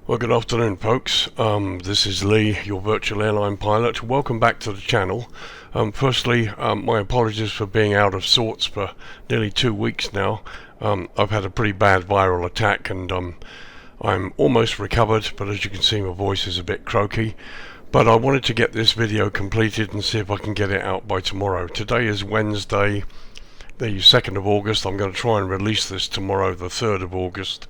Well, good afternoon, folks. This is Lee, your virtual airline pilot. Welcome back to the channel. Firstly, my apologies for being out of sorts for nearly 2 weeks now. I've had a pretty bad viral attack and I'm almost recovered, but as you can see my voice is a bit croaky. But I wanted to get this video completed and see if I can get it out by tomorrow. Today is Wednesday, the 2nd of August. I'm going to try and release this tomorrow, the 3rd of August.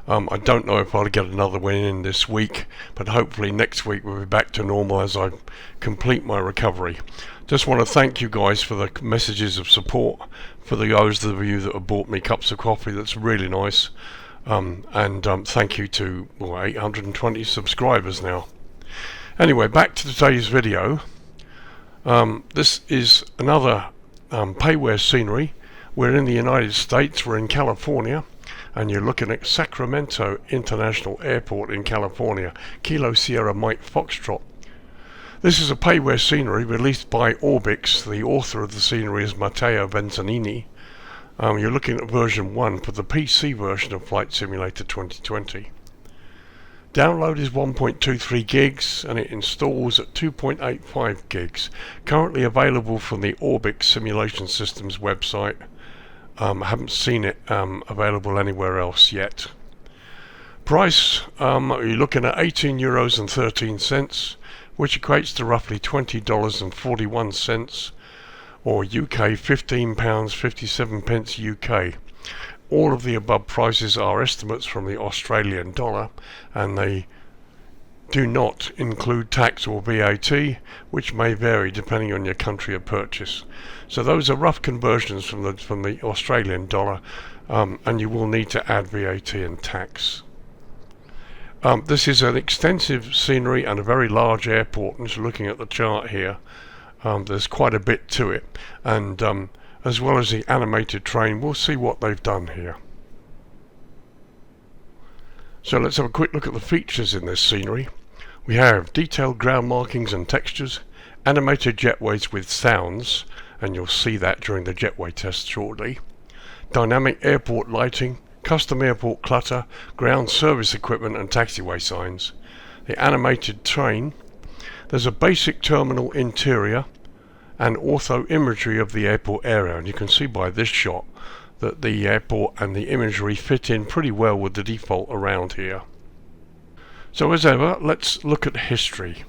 I don't know if I'll get another one in this week, but hopefully next week we'll be back to normal as I complete my recovery. Just want to thank you guys for the messages of support, for those of you that have bought me cups of coffee. That's really nice. Thank you to 820 subscribers now. Anyway, back to today's video. This is another payware scenery. We're in the United States, we're in California, and you're looking at Sacramento International Airport in California, Kilo Sierra Mike Foxtrot. This is a payware scenery released by Orbx. The author of the scenery is Mattao Veneziani. You're looking at version 1 for the PC version of Flight Simulator 2020. Download is 1.23 gigs and it installs at 2.85 gigs. Currently available from the Orbx Simulation Systems website. I haven't seen it available anywhere else yet. Price, you're looking at €18.13, which equates to roughly $20.41, or UK £15.57 UK. All of the above prices are estimates from the Australian dollar, and they do not include tax or VAT, which may vary depending on your country of purchase. So those are rough conversions from the Australian dollar, and you will need to add VAT and tax. This is an extensive scenery and a very large airport, and just looking at the chart here, there's quite a bit to it, and as well as the animated train, we'll see what they've done here. So let's have a quick look at the features in this scenery. We have detailed ground markings and textures, animated jetways with sounds, and you'll see that during the jetway test shortly, dynamic airport lighting, custom airport clutter, ground service equipment and taxiway signs. The animated train, there's a basic terminal interior and ortho imagery of the airport area, and you can see by this shot that the airport and the imagery fit in pretty well with the default around here. So as ever, let's look at history.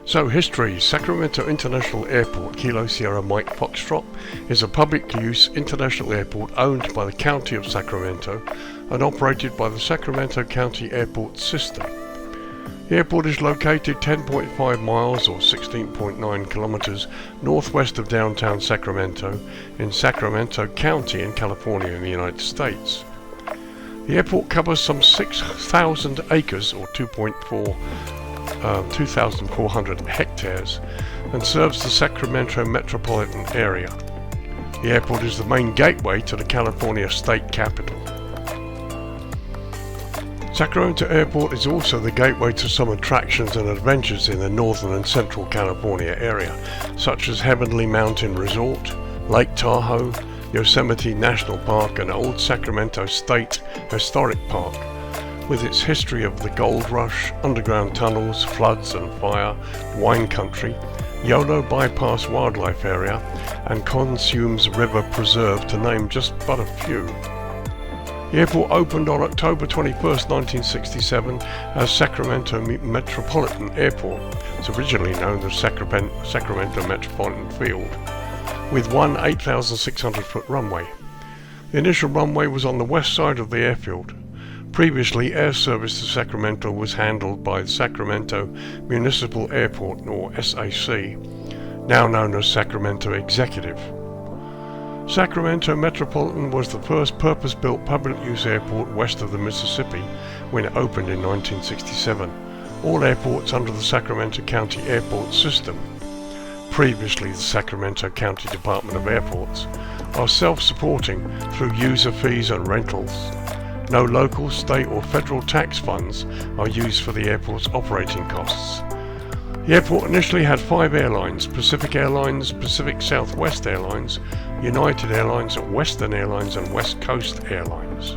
So history, Sacramento International Airport, Kilo Sierra Mike Foxtrot, is a public use international airport owned by the County of Sacramento and operated by the Sacramento County Airport System. The airport is located 10.5 miles or 16.9 kilometers northwest of downtown Sacramento in Sacramento County in California in the United States. The airport covers some 6,000 acres or 2,400 hectares and serves the Sacramento metropolitan area. The airport is the main gateway to the California state capital. Sacramento Airport is also the gateway to some attractions and adventures in the northern and central California area, such as Heavenly Mountain Resort, Lake Tahoe, Yosemite National Park and Old Sacramento State Historic Park, with its history of the gold rush, underground tunnels, floods and fire, wine country, Yolo Bypass Wildlife Area and Consumes River Preserve, to name just but a few. The airport opened on October 21, 1967 as Sacramento Metropolitan Airport. It's originally known as Sacramento Metropolitan Field, with one 8,600-foot runway. The initial runway was on the west side of the airfield. Previously, air service to Sacramento was handled by the Sacramento Municipal Airport, or SAC, now known as Sacramento Executive. Sacramento Metropolitan was the first purpose-built public-use airport west of the Mississippi when it opened in 1967. All airports under the Sacramento County Airport System, previously the Sacramento County Department of Airports, are self-supporting through user fees and rentals. No local, state or federal tax funds are used for the airport's operating costs. The airport initially had 5 airlines: Pacific Airlines, Pacific Southwest Airlines, United Airlines, Western Airlines and West Coast Airlines.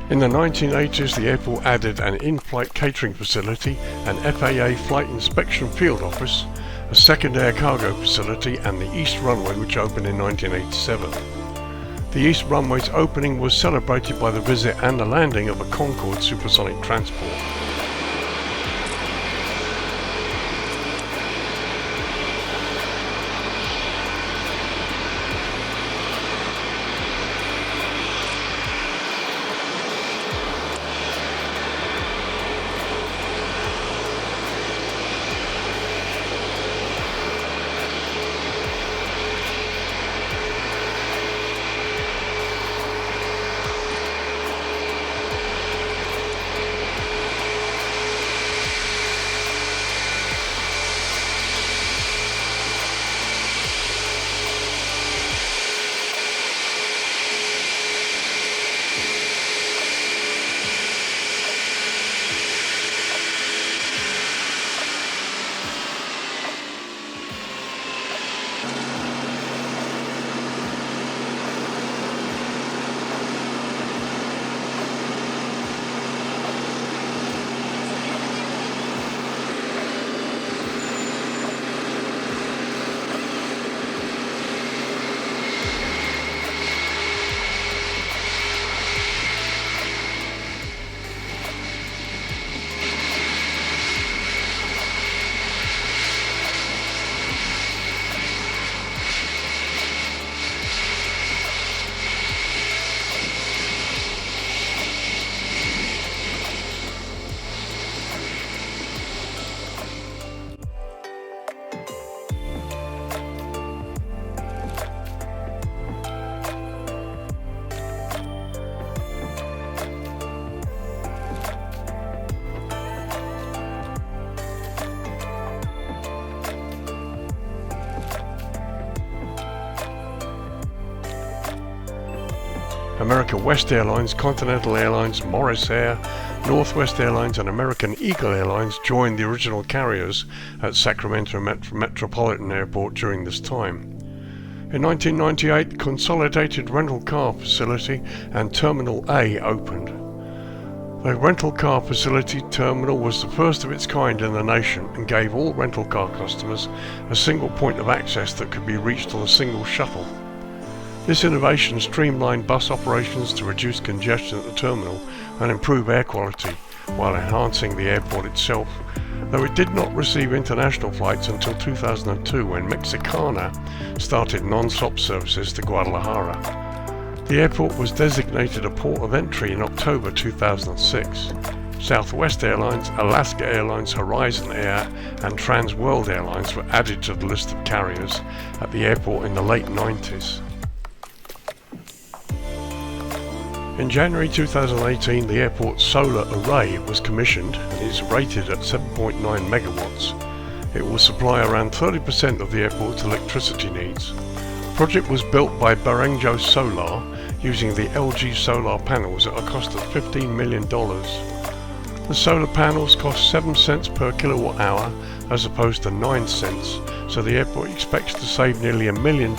In the 1980s, the airport added an in-flight catering facility, an FAA flight inspection field office, a second air cargo facility, and the East Runway, which opened in 1987. The East Runway's opening was celebrated by the visit and the landing of a Concorde supersonic transport. America West Airlines, Continental Airlines, Morris Air, Northwest Airlines and American Eagle Airlines joined the original carriers at Sacramento Metropolitan Airport during this time. In 1998, the Consolidated Rental Car Facility and Terminal A opened. The rental car facility terminal was the first of its kind in the nation and gave all rental car customers a single point of access that could be reached on a single shuttle. This innovation streamlined bus operations to reduce congestion at the terminal and improve air quality while enhancing the airport itself, though it did not receive international flights until 2002 when Mexicana started non-stop services to Guadalajara. The airport was designated a port of entry in October 2006. Southwest Airlines, Alaska Airlines, Horizon Air and Trans World Airlines were added to the list of carriers at the airport in the late 90s. In January 2018, the airport's solar array was commissioned and is rated at 7.9 megawatts. It will supply around 30% of the airport's electricity needs. The project was built by Barenjo Solar using the LG solar panels at a cost of $15 million. The solar panels cost 7 cents per kilowatt hour as opposed to 9 cents, so the airport expects to save nearly $1 million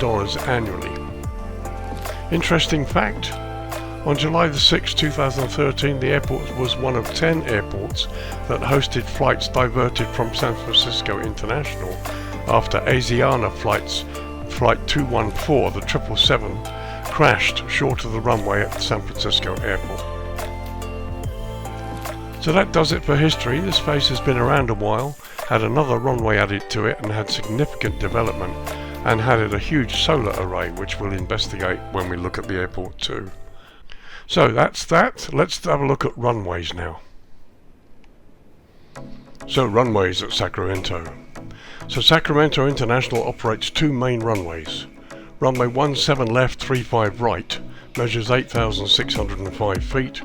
annually. Interesting fact: on July 6, 2013, the airport was one of 10 airports that hosted flights diverted from San Francisco International after Asiana Flight 214, the 777, crashed short of the runway at the San Francisco airport. So that does it for history. This face has been around a while, had another runway added to it and had significant development, and had a huge solar array, which we'll investigate when we look at the airport too. So that's that. Let's have a look at runways now. So runways at Sacramento. So Sacramento International operates two main runways. Runway 17 left, 35 right measures 8,605 feet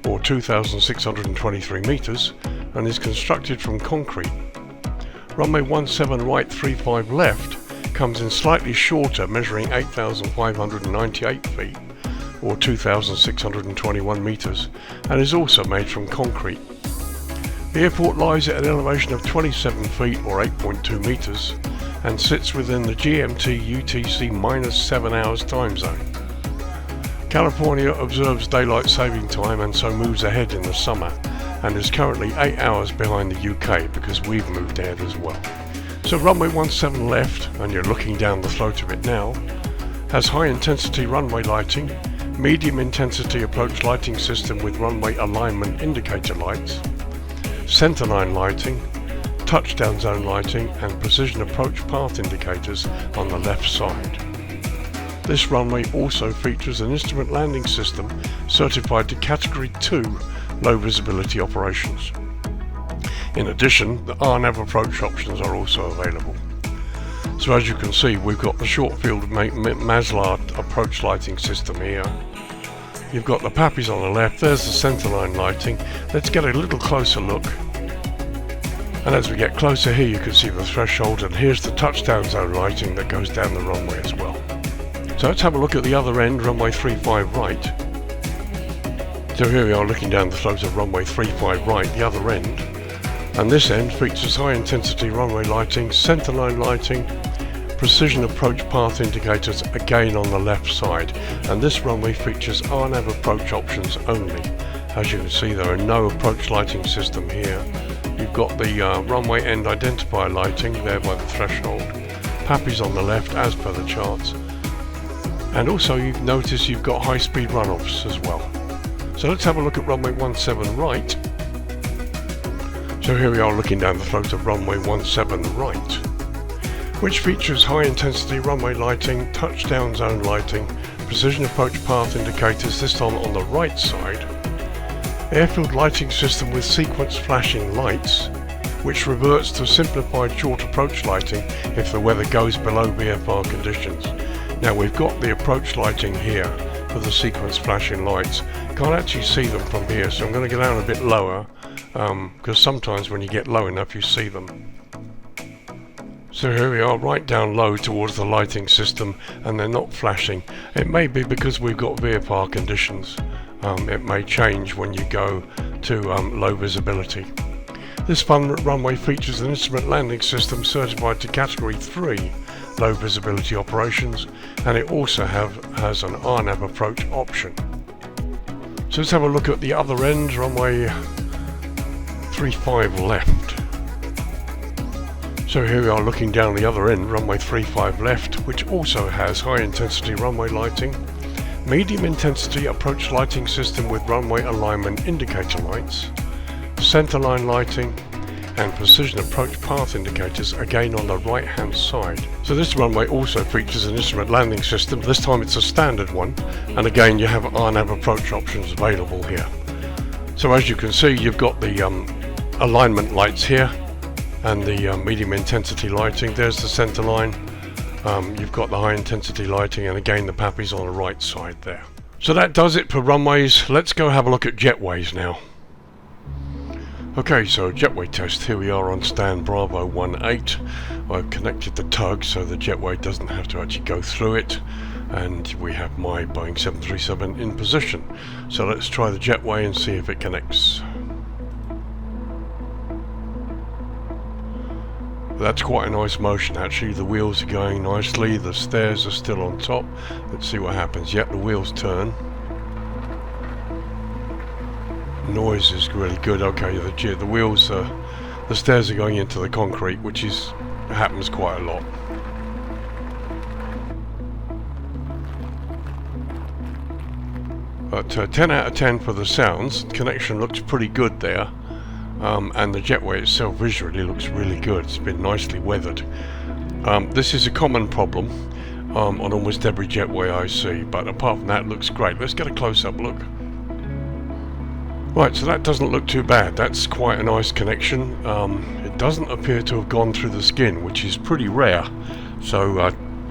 or 2,623 meters and is constructed from concrete. Runway 17 right, 35 left comes in slightly shorter, measuring 8,598 feet or 2,621 meters, and is also made from concrete. The airport lies at an elevation of 27 feet or 8.2 meters and sits within the GMT UTC -7 hours time zone. California observes daylight saving time and so moves ahead in the summer, and is currently 8 hours behind the UK because we've moved ahead as well. So runway 17 left, and you're looking down the throat of it now, has high intensity runway lighting, medium intensity approach lighting system with runway alignment indicator lights, centerline lighting, touchdown zone lighting and precision approach path indicators on the left side. This runway also features an instrument landing system certified to Category 2 low visibility operations. In addition, the RNAV approach options are also available. So as you can see, we've got the short field Maslar approach lighting system here. You've got the PAPIs on the left, there's the centerline lighting. Let's get a little closer look. And as we get closer here, you can see the threshold, and here's the touchdown zone lighting that goes down the runway as well. So let's have a look at the other end, runway 35 right. So here we are looking down the throat of runway 35 right, the other end. And this end features high intensity runway lighting, centerline lighting, precision approach path indicators again on the left side. And this runway features RNAV approach options only. As you can see, there are no approach lighting system here. You've got the runway end identifier lighting there by the threshold. PAPIs on the left as per the charts. And also you've noticed you've got high speed runoffs as well. So let's have a look at runway 17 right. So here we are looking down the throat of runway 17 right, which features high intensity runway lighting, touchdown zone lighting, precision approach path indicators, this time on the right side, airfield lighting system with sequence flashing lights, which reverts to simplified short approach lighting if the weather goes below VFR conditions. Now we've got the approach lighting here for the sequence flashing lights. Can't actually see them from here, so I'm going to go down a bit lower, because sometimes when you get low enough you see them. So here we are right down low towards the lighting system, and they're not flashing. It may be because we've got VFR conditions. It may change when you go to low visibility. This runway features an instrument landing system certified to Category 3 low visibility operations, and it also has an RNAV approach option. So let's have a look at the other end, runway 35 left. So here we are looking down the other end, runway 35 left, which also has high intensity runway lighting, medium intensity approach lighting system with runway alignment indicator lights, centerline lighting, and precision approach path indicators again on the right hand side. So this runway also features an instrument landing system. This time it's a standard one, and again you have RNAV approach options available here. So as you can see, you've got the alignment lights here and the medium intensity lighting. There's the center line. You've got the high intensity lighting, and again the PAPIs on the right side there. So that does it for runways. Let's go have a look at jetways now. Okay, so jetway test. Here we are on stand Bravo 18. I've connected the tug so the jetway doesn't have to actually go through it, and we have my Boeing 737 in position. So let's try the jetway and see if it connects. That's quite a nice motion actually. The wheels are going nicely, the stairs are still on top. Let's see what happens. Yep, the wheels turn. Noise is really good. Okay, the wheels, the stairs are going into the concrete, which happens quite a lot. But 10 out of 10 for the sounds. Connection looks pretty good there, and the jetway itself visually looks really good. It's been nicely weathered. This is a common problem on almost every jetway I see, but apart from that, it looks great. Let's get a close-up look. Right, so that doesn't look too bad. That's quite a nice connection. It doesn't appear to have gone through the skin, which is pretty rare. So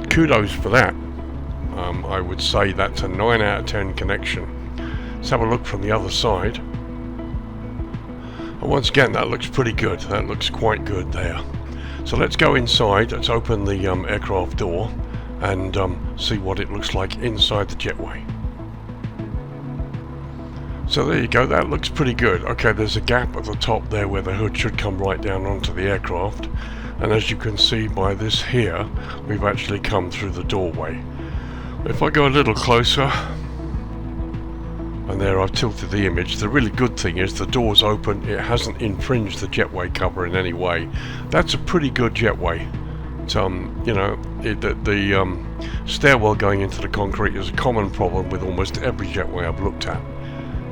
kudos for that. I would say that's a 9 out of 10 connection. Let's have a look from the other side. And once again, that looks pretty good. That looks quite good there. So let's go inside. Let's open the aircraft door and see what it looks like inside the jetway. So there you go, that looks pretty good. Okay, there's a gap at the top there where the hood should come right down onto the aircraft, and as you can see by this here, we've actually come through the doorway. If I go a little closer, And there I've tilted the image. The really good thing is the door's open, it hasn't infringed the jetway cover in any way. That's a pretty good jetway. You know, the stairwell going into the concrete is a common problem with almost every jetway I've looked at.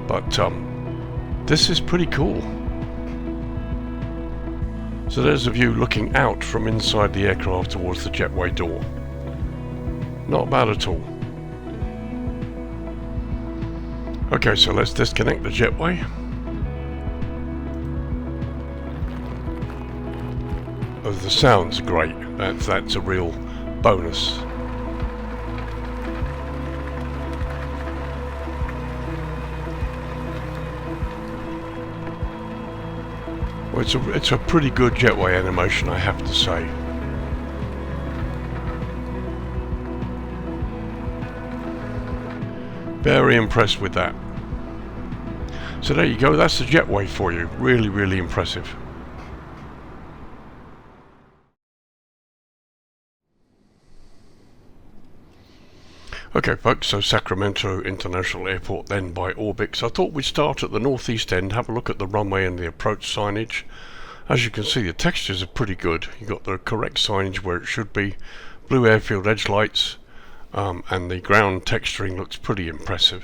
But this is pretty cool. So there's a view looking out from inside the aircraft towards the jetway door. Not bad at all. Okay, so let's disconnect the jetway. Oh, the sound's great. That's a real bonus. Well, it's a pretty good jetway animation, I have to say. Very impressed with that. So there you go, that's the jetway for you. Really, really impressive. Okay folks, so Sacramento International Airport then by Orbx. I thought we'd start at the northeast end, have a look at the runway and the approach signage. As you can see, the textures are pretty good. You've got the correct signage where it should be. Blue airfield edge lights, and the ground texturing looks pretty impressive.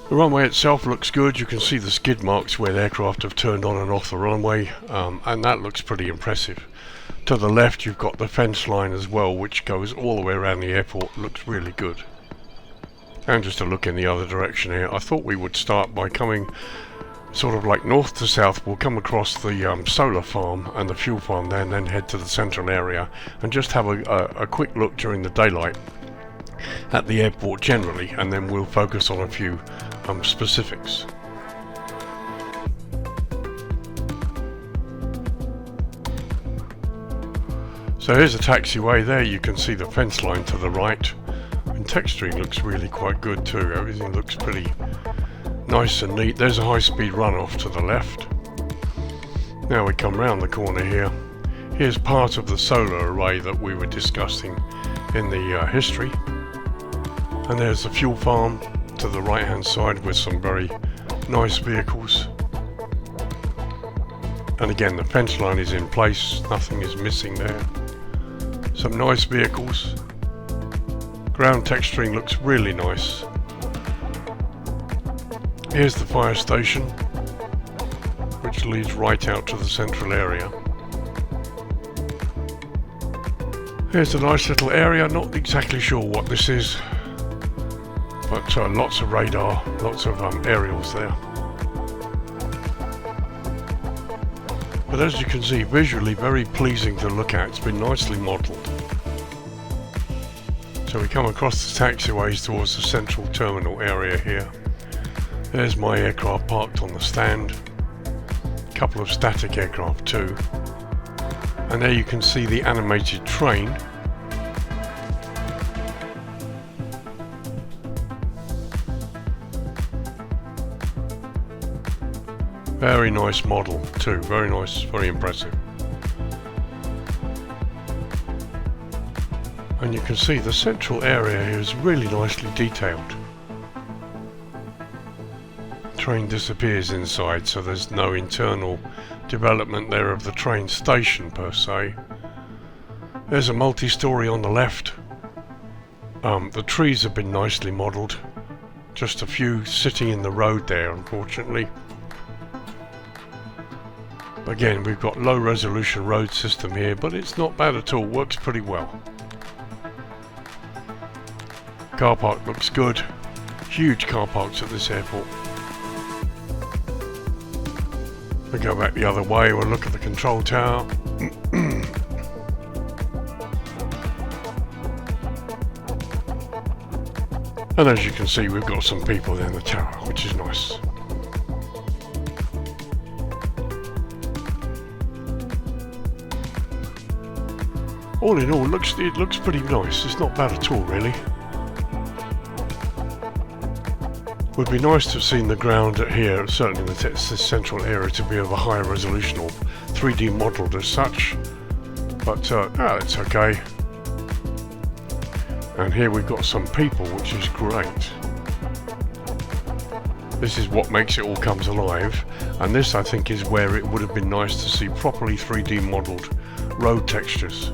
The runway itself looks good. You can see the skid marks where the aircraft have turned on and off the runway, and that looks pretty impressive. To the left you've got the fence line as well, which goes all the way around the airport. Looks really good. And just a look in the other direction here, I thought we would start by coming sort of like north to south. We'll come across the solar farm and the fuel farm there, and then head to the central area and just have a quick look during the daylight at the airport generally, and then we'll focus on a few specifics. So here's a taxiway. There you can see the fence line to the right, and texturing looks really quite good too. Everything looks pretty nice and neat. There's a high-speed runoff to the left. Now we come round the corner here. Here's part of the solar array that we were discussing in the history. And there's the fuel farm to the right hand side with some very nice vehicles. And again, the fence line is in place, nothing is missing there. Some nice vehicles. Ground texturing looks really nice. Here's the fire station, which leads right out to the central area. Here's a nice little area, not exactly sure what this is, but lots of radar, lots of aerials there. But as you can see, visually very pleasing to look at. It's been nicely modelled. So we come across the taxiways towards the central terminal area here. There's my aircraft parked on the stand. A couple of static aircraft too. And there you can see the animated train. Very nice model too, very nice, very impressive. And you can see the central area here is really nicely detailed. Train disappears inside, so there's no internal development there of the train station per se. There's a multi-story on the left. The trees have been nicely modelled. Just a few sitting in the road there, unfortunately. Again, we've got low resolution road system here, but it's not bad at all, works pretty well. Car park looks good. Huge car parks at this airport. We go back the other way, we'll look at the control tower. And as you can see, we've got some people in the tower, which is nice. All in all, it looks pretty nice. It's not bad at all, really. Would be nice to have seen the ground here, certainly in the central area, to be of a higher resolution or 3D modelled as such. But it's okay. And here we've got some people, which is great. This is what makes it all comes alive, and this I think is where it would have been nice to see properly 3D modelled road textures.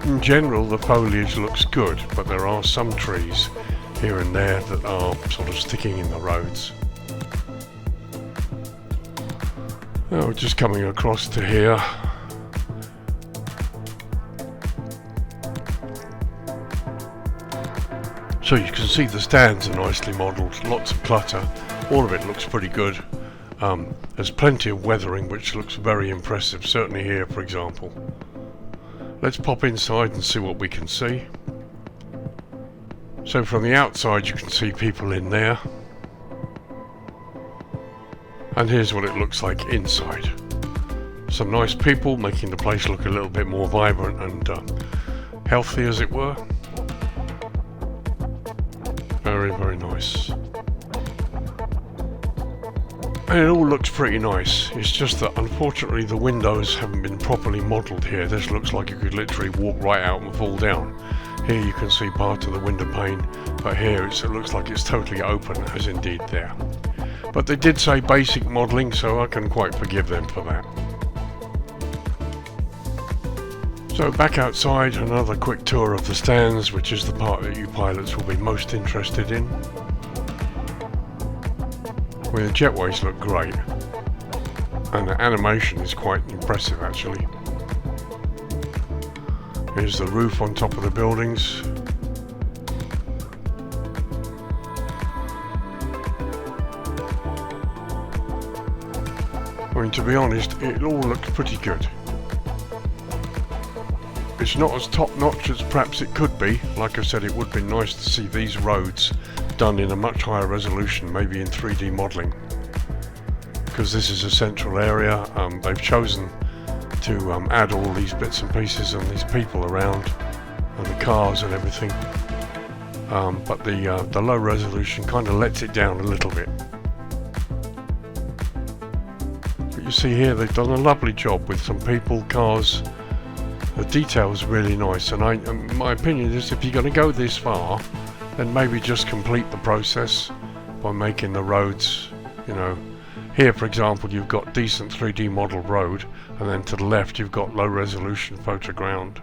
In general, the foliage looks good, but there are some trees here and there that are sort of sticking in the roads. Now we're just coming across to here. So you can see the stands are nicely modelled, lots of clutter, all of it looks pretty good. There's plenty of weathering which looks very impressive, certainly here for example. Let's pop inside and see what we can see. So from the outside you can see people in there. And here's what it looks like inside. Some nice people making the place look a little bit more vibrant and healthy, as it were. Very, very nice. And it all looks pretty nice. It's just that unfortunately the windows haven't been properly modelled here. This looks like you could literally walk right out and fall down. Here you can see part of the window pane, but here it looks like it's totally open, as indeed there. But they did say basic modelling, so I can quite forgive them for that. So back outside, another quick tour of the stands, which is the part that you pilots will be most interested in. Well, the Jetways look great, and the animation is quite impressive actually. Here's the roof on top of the buildings. I mean, to be honest, it all looks pretty good. It's not as top-notch as perhaps it could be. Like I said, it would be nice to see these roads done in a much higher resolution, maybe in 3D modelling, because this is a central area. They've chosen to add all these bits and pieces and these people around and the cars and everything, but the low resolution kind of lets it down a little bit. But you see here they've done a lovely job with some people, cars. The detail is really nice, and my opinion is if you're going to go this far, then maybe just complete the process by making the roads, you know. Here for example you've got decent 3D model road, and then to the left you've got low resolution photoground.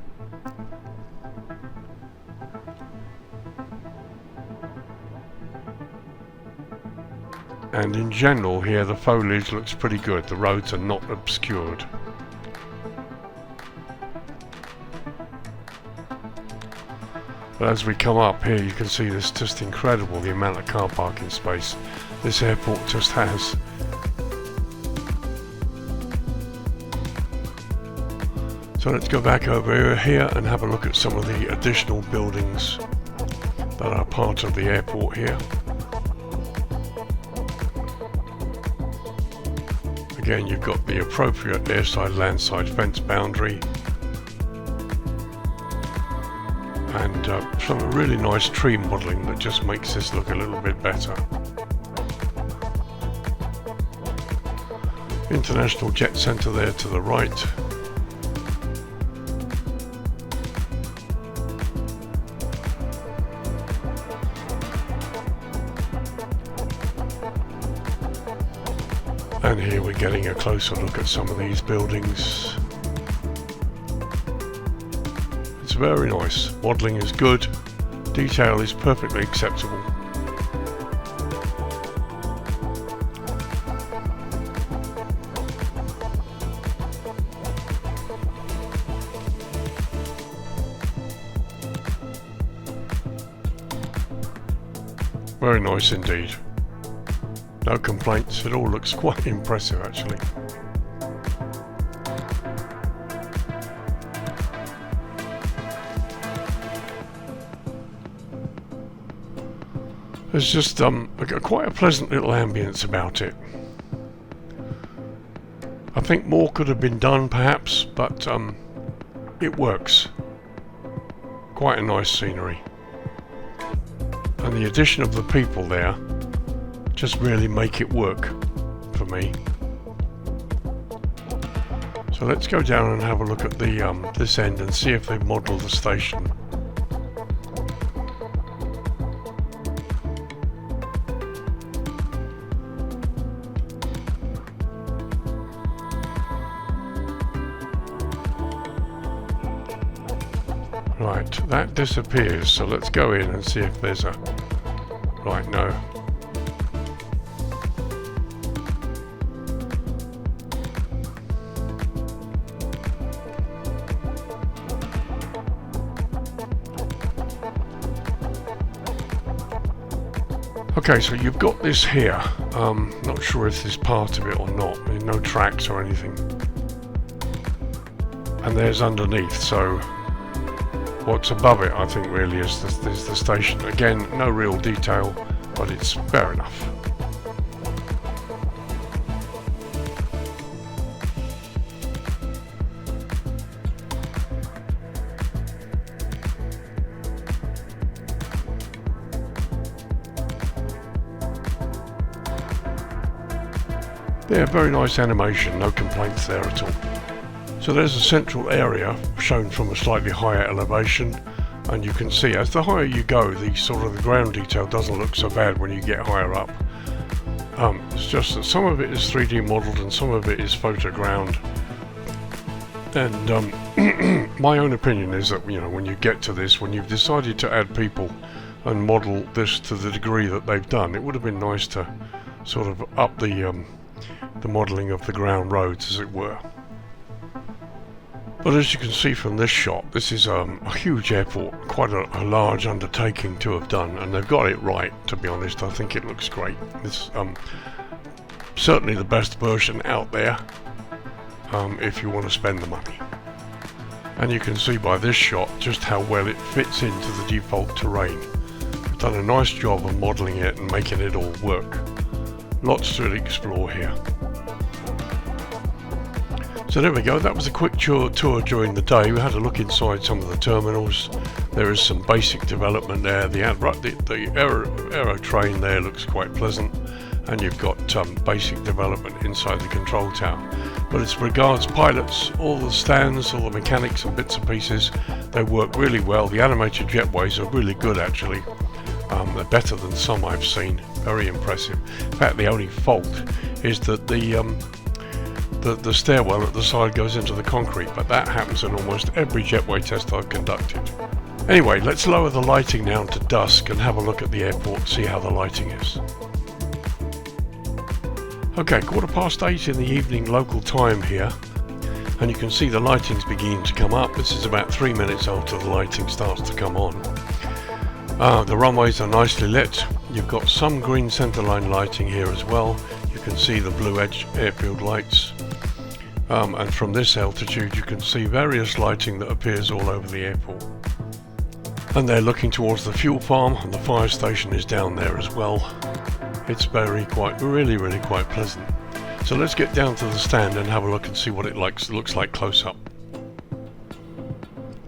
And in general here the foliage looks pretty good, the roads are not obscured. But as we come up here you can see it's just incredible the amount of car parking space this airport just has. So let's go back over here and have a look at some of the additional buildings that are part of the airport here. Again, you've got the appropriate airside landside fence boundary, and some really nice tree modelling that just makes this look a little bit better. International Jet Centre there to the right. And here we're getting a closer look at some of these buildings. It's very nice. Modelling is good. Detail is perfectly acceptable. Very nice indeed. No complaints, it all looks quite impressive actually. There's just quite a pleasant little ambience about it. I think more could have been done perhaps, but it works. Quite a nice scenery. And the addition of the people there just really make it work for me. So So let's go down and have a look at the this end and see if they've modelled the station. Right, that disappears, so let's go in and see if there's a... Right, no. Okay, so you've got this here. Not sure if this is part of it or not. I mean, no tracks or anything. And there's underneath, so... What's above it, I think, really is the station. Again, no real detail, but it's fair enough. Yeah, very nice animation, no complaints there at all. So there's a central area shown from a slightly higher elevation, and you can see as the higher you go, the sort of the ground detail doesn't look so bad when you get higher up. It's just that some of it is 3D modelled and some of it is photoground. And my own opinion is that, you know, when you get to this, when you've decided to add people and model this to the degree that they've done, it would have been nice to sort of up the modelling of the ground roads, as it were. But as you can see from this shot, this is a huge airport, quite a large undertaking to have done, and they've got it right, to be honest. I think it looks great. It's certainly the best version out there, if you want to spend the money. And you can see by this shot just how well it fits into the default terrain. They've done a nice job of modelling it and making it all work. Lots to explore here. So there we go, that was a quick tour during the day. We had a look inside some of the terminals. There is some basic development there. The aero train there looks quite pleasant, and you've got basic development inside the control tower. But as regards pilots, all the stands, all the mechanics and bits and pieces, they work really well. The animated jetways are really good, actually. They're better than some I've seen. Very impressive. In fact, the only fault is that the stairwell at the side goes into the concrete, but that happens in almost every jetway test I've conducted. Anyway, let's lower the lighting down to dusk and have a look at the airport, see how the lighting is. Okay, 8:15 in the evening local time here, and you can see the lighting's beginning to come up. This is about 3 minutes after the lighting starts to come on. The runways are nicely lit. You've got some green centerline lighting here as well. You can see the blue edge airfield lights. And from this altitude you can see various lighting that appears all over the airport. And they're looking towards the fuel farm, and the fire station is down there as well. It's really quite pleasant. So let's get down to the stand and have a look and see what it looks like close up.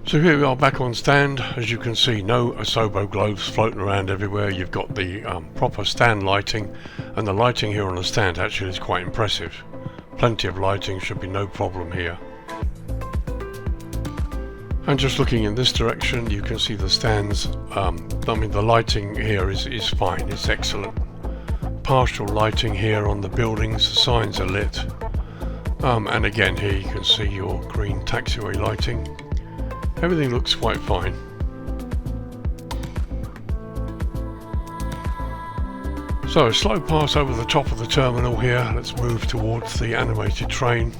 So here we are back on stand. As you can see, no Asobo globes floating around everywhere. You've got the proper stand lighting, and the lighting here on the stand actually is quite impressive. Plenty of lighting, should be no problem here. And just looking in this direction, you can see the stands. The lighting here is fine, it's excellent. Partial lighting here on the buildings, the signs are lit. And again, here you can see your green taxiway lighting. Everything looks quite fine. So a slow pass over the top of the terminal here. Let's move towards the animated train.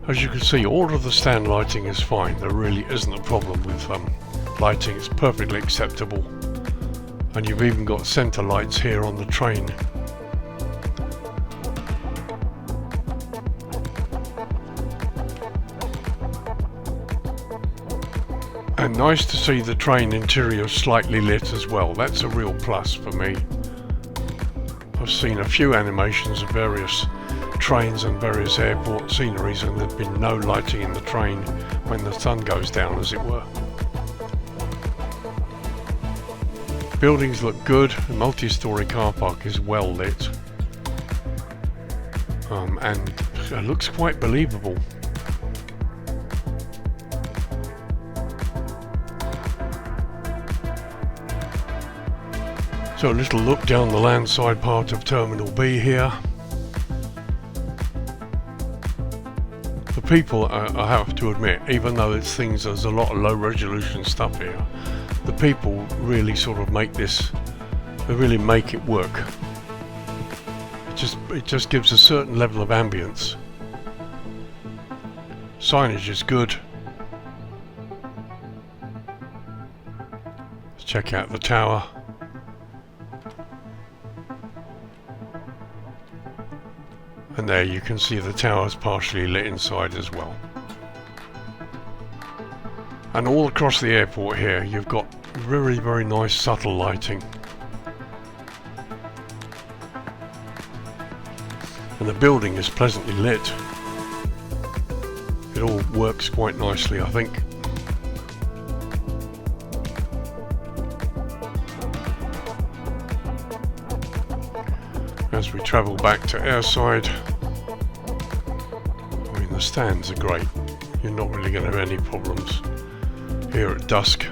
As you can see, all of the stand lighting is fine. There really isn't a problem with lighting. It's perfectly acceptable. And you've even got center lights here on the train. And nice to see the train interior slightly lit as well. That's a real plus for me. I've seen a few animations of various trains and various airport sceneries, and there's been no lighting in the train when the sun goes down, as it were. Buildings look good. The multi-storey car park is well lit. And it looks quite believable. So a little look down the landside part of Terminal B here. The people, I have to admit, even though there's a lot of low resolution stuff here, the people really sort of make this, they really make it work. It just gives a certain level of ambience. Signage is good. Let's check out the tower. And there you can see the tower's partially lit inside as well. And all across the airport here you've got very, very nice subtle lighting. And the building is pleasantly lit. It all works quite nicely, I think. As we travel back to airside, I mean the stands are great. You're not really going to have any problems here at DUSK.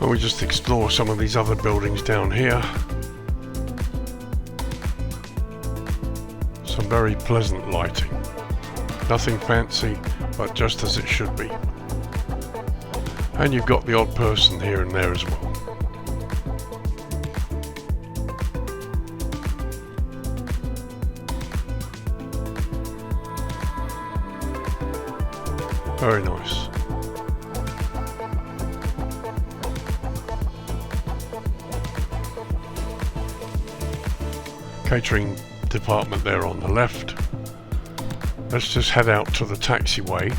And we just explore some of these other buildings down here. Some very pleasant lighting. Nothing fancy, but just as it should be. And you've got the odd person here and there as well. Very nice. Catering department there on the left. Let's just head out to the taxiway.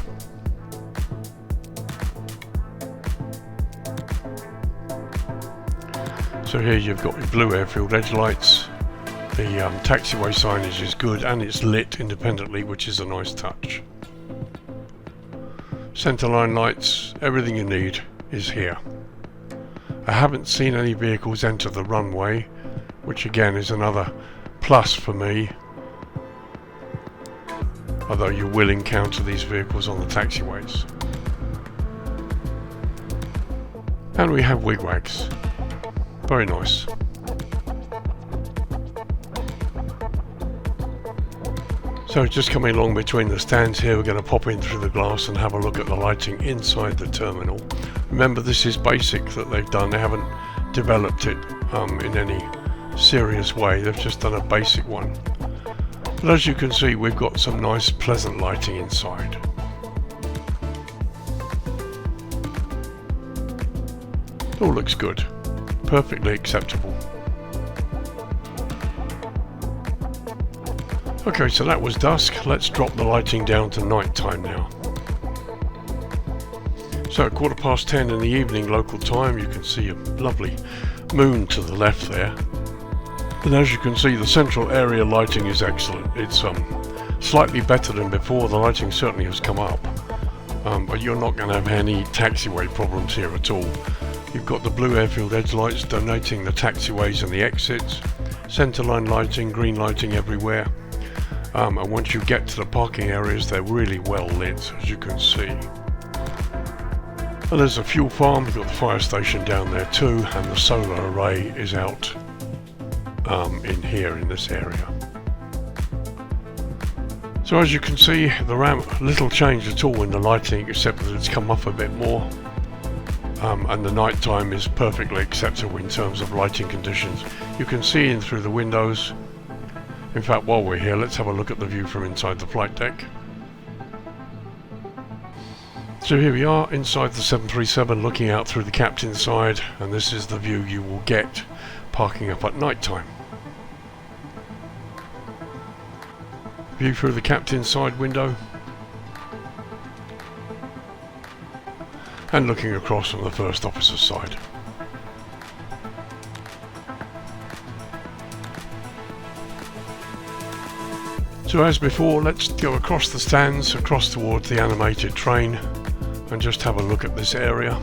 So here you've got your blue airfield edge lights. The taxiway signage is good and it's lit independently, which is a nice touch. Centerline lights, everything you need is here. I haven't seen any vehicles enter the runway, which again is another plus for me. Although you will encounter these vehicles on the taxiways. And we have wigwags. Very nice. So just coming along between the stands here, we're going to pop in through the glass and have a look at the lighting inside the terminal. Remember, this is basic that they've done. They haven't developed it in any serious way. They've just done a basic one. But as you can see, we've got some nice pleasant lighting inside. It all looks good. Perfectly acceptable. Okay, so that was dusk. Let's drop the lighting down to night time now. So at 10:15 in the evening local time, you can see a lovely moon to the left there. And as you can see, the central area lighting is excellent. It's slightly better than before. The lighting certainly has come up, but you're not going to have any taxiway problems here at all. You've got the blue airfield edge lights denoting the taxiways and the exits, centerline lighting, green lighting everywhere, and once you get to the parking areas, they're really well lit, as you can see. And there's a fuel farm. You've got the fire station down there too, and the solar array is out in here in this area. So as you can see, the ramp, little change at all in the lighting except that it's come up a bit more, and the night time is perfectly acceptable in terms of lighting conditions. You can see in through the windows. In fact, while we're here, let's have a look at the view from inside the flight deck. So here we are inside the 737, looking out through the captain's side, and this is the view you will get parking up at night time. View through the captain's side window, and looking across from the first officer's side. So as before, let's go across the stands, across towards the animated train, and just have a look at this area.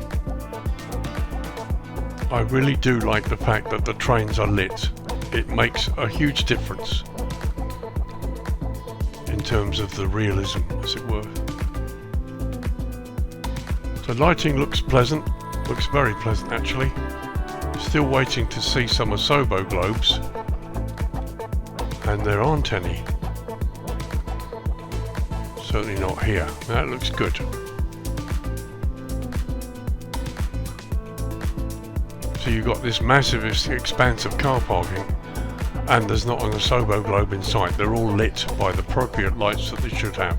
I really do like the fact that the trains are lit. It makes a huge difference. terms of the realism, as it were. The lighting looks pleasant, looks very pleasant actually. Still waiting to see some Asobo globes, and there aren't any. Certainly not here. That looks good. So you've got this massive expanse of car parking, and there's not an Asobo globe in sight. They're all lit by the appropriate lights that they should have.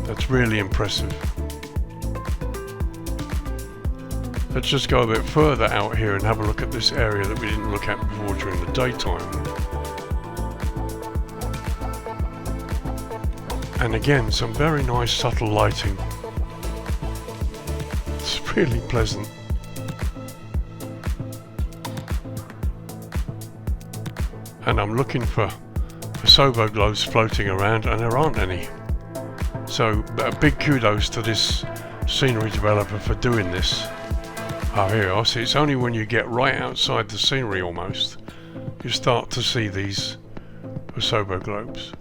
That's really impressive. Let's just go a bit further out here and have a look at this area that we didn't look at before during the daytime. And again, some very nice subtle lighting. It's really pleasant. And I'm looking for Asobo globes floating around, and there aren't any. So a big kudos to this scenery developer for doing this. Oh, here you are. See, it's only when you get right outside the scenery almost you start to see these Asobo globes.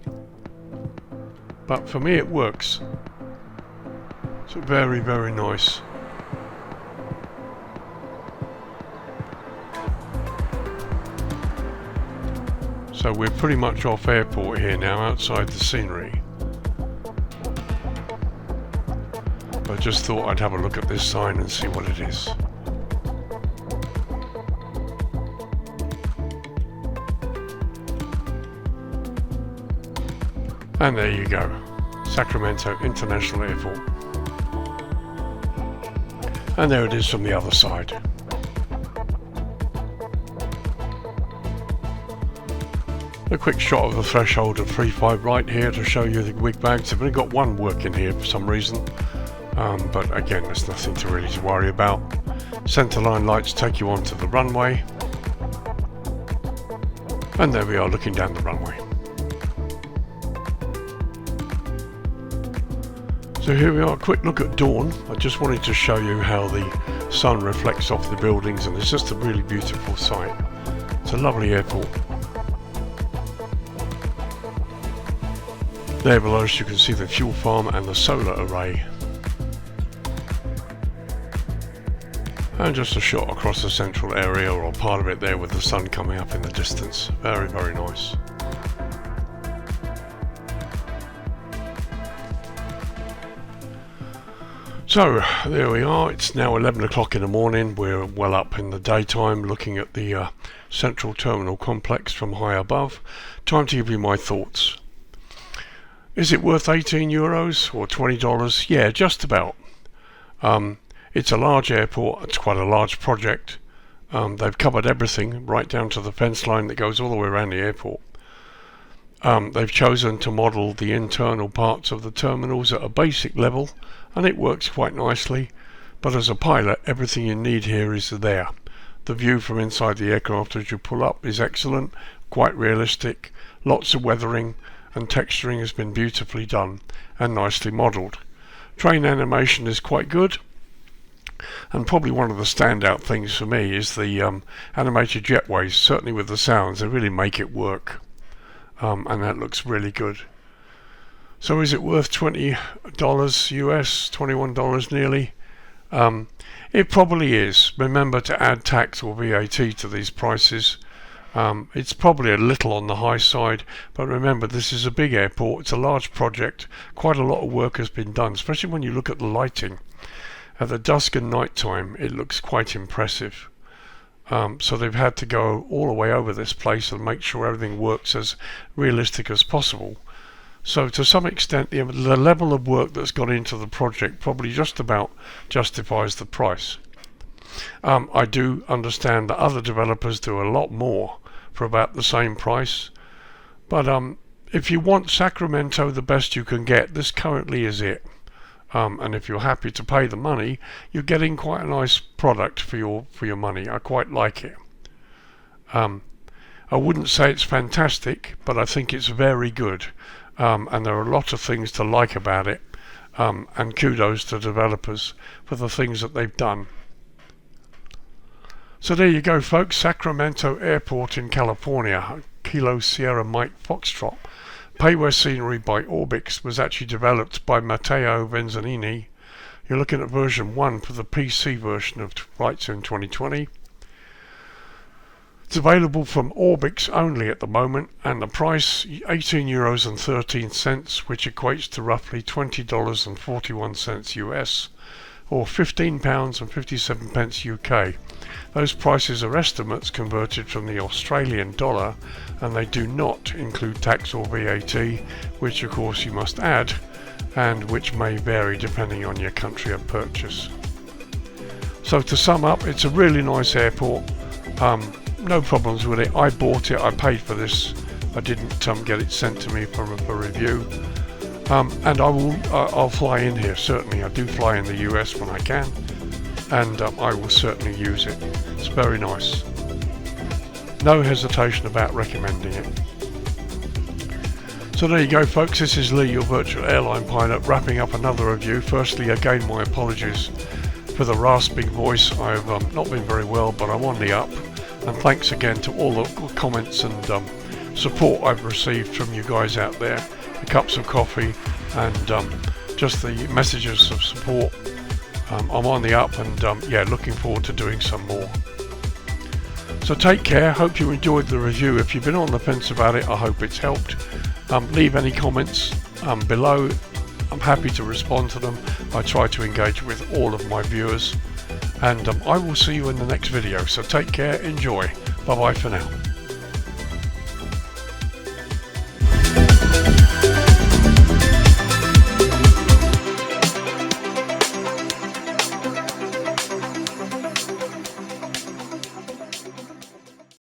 But for me it works. It's very, very nice. So we're pretty much off airport here now, outside the scenery. I just thought I'd have a look at this sign and see what it is. And there you go, Sacramento International Airport. And there it is from the other side. A quick shot of the threshold of 3.5 right here to show you the wig bags. I've only got one working here for some reason, but again, there's nothing to really worry about. Centerline lights take you onto the runway, and there we are looking down the runway. So here we are, a quick look at dawn. I just wanted to show you how the sun reflects off the buildings, and it's just a really beautiful sight. It's a lovely airport. There below us you can see the fuel farm and the solar array. And just a shot across the central area, or part of it there with the sun coming up in the distance. Very, very nice. So there we are, it's now 11 o'clock in the morning. We're well up in the daytime looking at the central terminal complex from high above. Time to give you my thoughts. Is it worth €18 or $20? Yeah, just about. It's a large airport, it's quite a large project. They've covered everything right down to the fence line that goes all the way around the airport. They've chosen to model the internal parts of the terminals at a basic level, and it works quite nicely. But as a pilot, everything you need here is there. The view from inside the aircraft as you pull up is excellent, quite realistic, lots of weathering, and texturing has been beautifully done and nicely modelled. Train animation is quite good, and probably one of the standout things for me is the animated jetways. Certainly with the sounds, they really make it work, and that looks really good. So is it worth $20 US, $21 nearly? It probably is. Remember to add tax or VAT to these prices. It's probably a little on the high side, but remember, this is a big airport, it's a large project, quite a lot of work has been done, especially when you look at the lighting. At the dusk and night time, it looks quite impressive. So they've had to go all the way over this place and make sure everything works as realistic as possible. So to some extent, the level of work that's gone into the project probably just about justifies the price. I do understand that other developers do a lot more for about the same price, but if you want Sacramento the best you can get, this currently is it. And if you're happy to pay the money, you're getting quite a nice product for your money. I quite like it. I wouldn't say it's fantastic, but I think it's very good, and there are a lot of things to like about it, and kudos to developers for the things that they've done. So there you go, folks. Sacramento Airport in California, Kilo Sierra Mike Foxtrot. Payware scenery by Orbx was actually developed by Mattao Veneziani. You're looking at version 1 for the PC version of Flight Sim 2020. It's available from Orbx only at the moment, and the price €18.13, which equates to roughly $20.41 US, or £15.57 UK. Those prices are estimates converted from the Australian dollar, and they do not include tax or VAT, which of course you must add, and which may vary depending on your country of purchase. So to sum up, it's a really nice airport. No problems with it. I bought it, I paid for this. I didn't get it sent to me for review. And I'll fly in here, certainly. I do fly in the US when I can, and I will certainly use it. It's very nice. No hesitation about recommending it. So there you go, folks. This is Lee, your virtual airline pilot, wrapping up another review. Firstly, again, my apologies for the rasping voice. I've not been very well, but I'm on the up. And thanks again to all the comments and support I've received from you guys out there. The cups of coffee and just the messages of support. I'm on the up, and yeah, looking forward to doing some more. So take care. Hope you enjoyed the review. If you've been on the fence about it, I hope it's helped. Leave any comments below. I'm happy to respond to them. I try to engage with all of my viewers, and I will see you in the next video. So take care, enjoy. Bye bye for now.